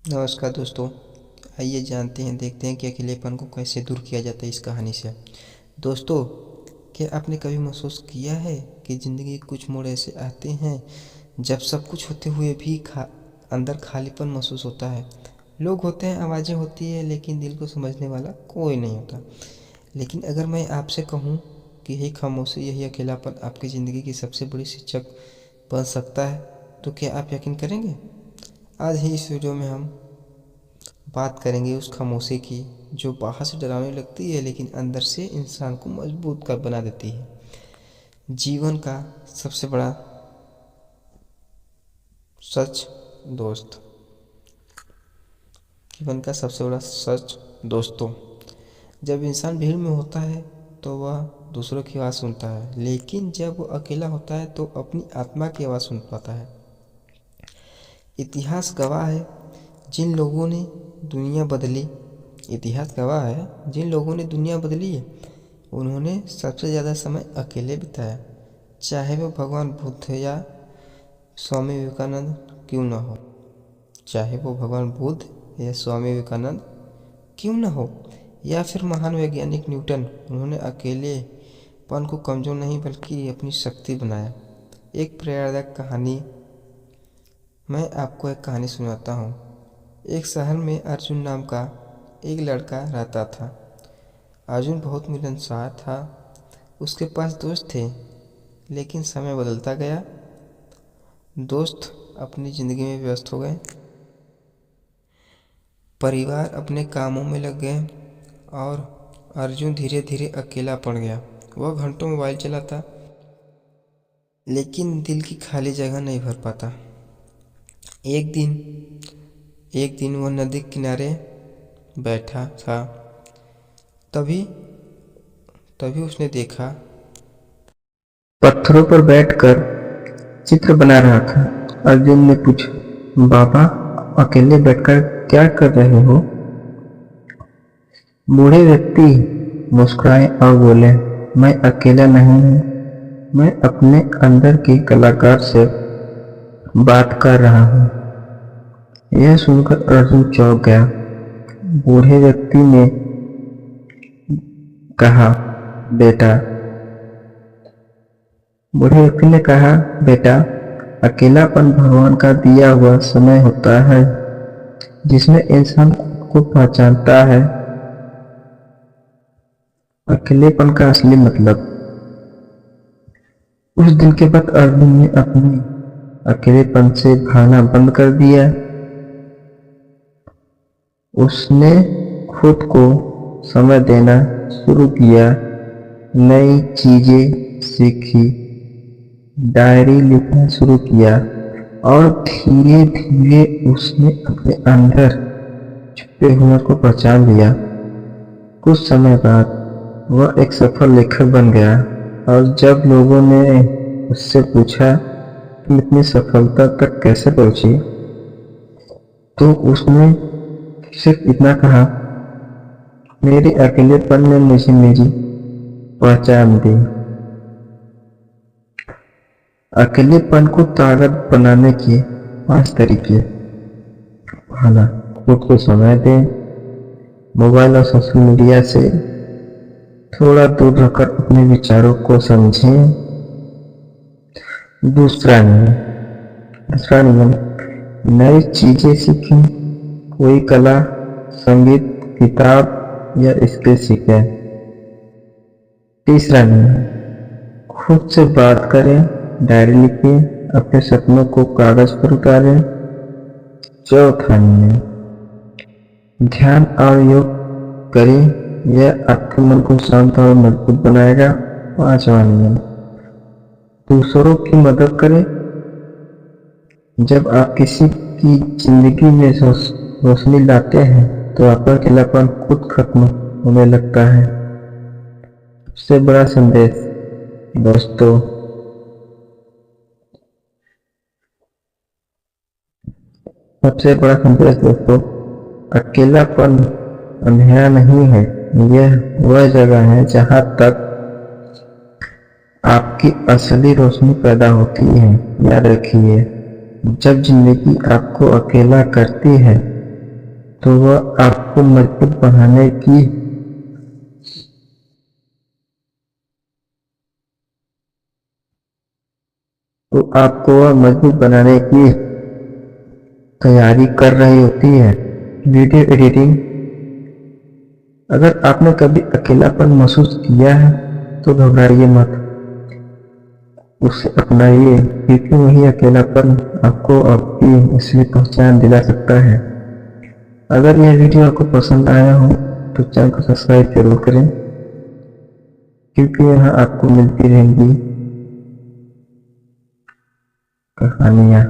नमस्कार दोस्तों। आइए जानते हैं, देखते हैं कि अकेलेपन को कैसे दूर किया जाता है इस कहानी से। दोस्तों, क्या आपने कभी महसूस किया है कि ज़िंदगी के कुछ मोड़ ऐसे आते हैं जब सब कुछ होते हुए भी अंदर खालीपन महसूस होता है। लोग होते हैं, आवाज़ें होती है, लेकिन दिल को समझने वाला कोई नहीं होता। लेकिन अगर मैं आपसे कहूँ कि यही खामोशी, यही अकेलापन आपकी ज़िंदगी की सबसे बड़ी शिक्षक बन सकता है, तो क्या आप यकीन करेंगे? आज ही इस वीडियो में हम बात करेंगे उस खामोशी की जो बाहर से डरावनी लगती है लेकिन अंदर से इंसान को मजबूत कर बना देती है। जीवन का सबसे बड़ा सच दोस्त। जीवन का सबसे बड़ा सच दोस्तों। जब इंसान भीड़ में होता है तो वह दूसरों की आवाज़ सुनता है, लेकिन जब वह अकेला होता है तो अपनी आत्मा की आवाज़ सुन पाता है। इतिहास गवाह है जिन लोगों ने दुनिया बदली इतिहास गवाह है जिन लोगों ने दुनिया बदली है, उन्होंने सबसे ज़्यादा समय अकेले बिताया, चाहे वो भगवान बुद्ध या स्वामी विवेकानंद क्यों न हो। चाहे वो भगवान बुद्ध या स्वामी विवेकानंद क्यों न हो, या फिर महान वैज्ञानिक न्यूटन, उन्होंने अकेलेपन को कमज़ोर नहीं बल्कि अपनी शक्ति बनाया। एक प्रेरणादायक कहानी, मैं आपको एक कहानी सुनाता हूँ। एक शहर में अर्जुन नाम का एक लड़का रहता था। अर्जुन बहुत मिलनसार था, उसके पास दोस्त थे, लेकिन समय बदलता गया। दोस्त अपनी ज़िंदगी में व्यस्त हो गए, परिवार अपने कामों में लग गए और अर्जुन धीरे धीरे अकेला पड़ गया। वह घंटों मोबाइल चलाता, लेकिन दिल की खाली जगह नहीं भर पाता। एक दिन वह नदी के किनारे बैठा था। तभी तभी उसने देखा, पत्थरों पर बैठकर चित्र बना रहा था। अर्जुन ने पूछा, बाबा, अकेले बैठकर क्या कर रहे हो? बूढ़े व्यक्ति मुस्कुराए और बोले, मैं अकेला नहीं हूँ, मैं अपने अंदर के कलाकार से बात कर रहा हूँ। यह सुनकर अर्जुन चौंक गया। बूढ़े व्यक्ति ने कहा, बेटा बूढ़े व्यक्ति ने कहा, बेटा, अकेलापन भगवान का दिया हुआ समय होता है, जिसमें इंसान खुद को पहचानता है। अकेलेपन का असली मतलब। उस दिन के बाद अर्जुन ने अपने अकेलेपन से भागना बंद कर दिया। उसने खुद को समय देना शुरू किया, नई चीजें सीखी, डायरी लिखना शुरू किया और धीरे धीरे उसने अपने अंदर छुपे हुनर को पहचान लिया। कुछ समय बाद वह एक सफल लेखक बन गया और जब लोगों ने उससे पूछा, तुम इतनी सफलता तक कैसे पहुंची, तो उसने सिर्फ इतना कहा, मेरे अकेलेपन ने मुझे मेरी पहचान दी। अकेलेपन को ताकत बनाने के 5 तरीके। पहला, खुद को समय दें। मोबाइल और सोशल मीडिया से थोड़ा दूर रहकर अपने विचारों को समझें। दूसरा नियम, नई चीजें सीखें। कोई कला, संगीत, किताब या स्किल सीखें। तीसरा नियम, खुद से बात करें, डायरी लिखें, अपने सपनों को कागज पर उतारें। चौथा नियम, ध्यान और योग करें, यह आपके मन को शांत और मजबूत बनाएगा। पांचवा नियम, दूसरों की मदद करें। जब आप किसी की जिंदगी में रोशनी लाते हैं तो आपका अकेलापन खुद खत्म होने लगता है। सबसे बड़ा संदेश दोस्तों, अकेलापन अंधेरा नहीं है, यह वह जगह है जहां तक आपकी असली रोशनी पैदा होती है। याद रखिए, जब जिंदगी आपको अकेला करती है तो वह आपको मजबूत बनाने की तैयारी कर रही होती है। Video editing. अगर आपने कभी अकेलापन महसूस किया है तो घबराइए मत, उसे अपनाइए, क्योंकि वही अकेलापन आपको आपकी असली पहचान दिला सकता है। अगर यह वीडियो आपको पसंद आया हो तो चैनल को सब्सक्राइब जरूर करें, क्योंकि यहाँ आपको मिलती रहेंगी कहानियाँ।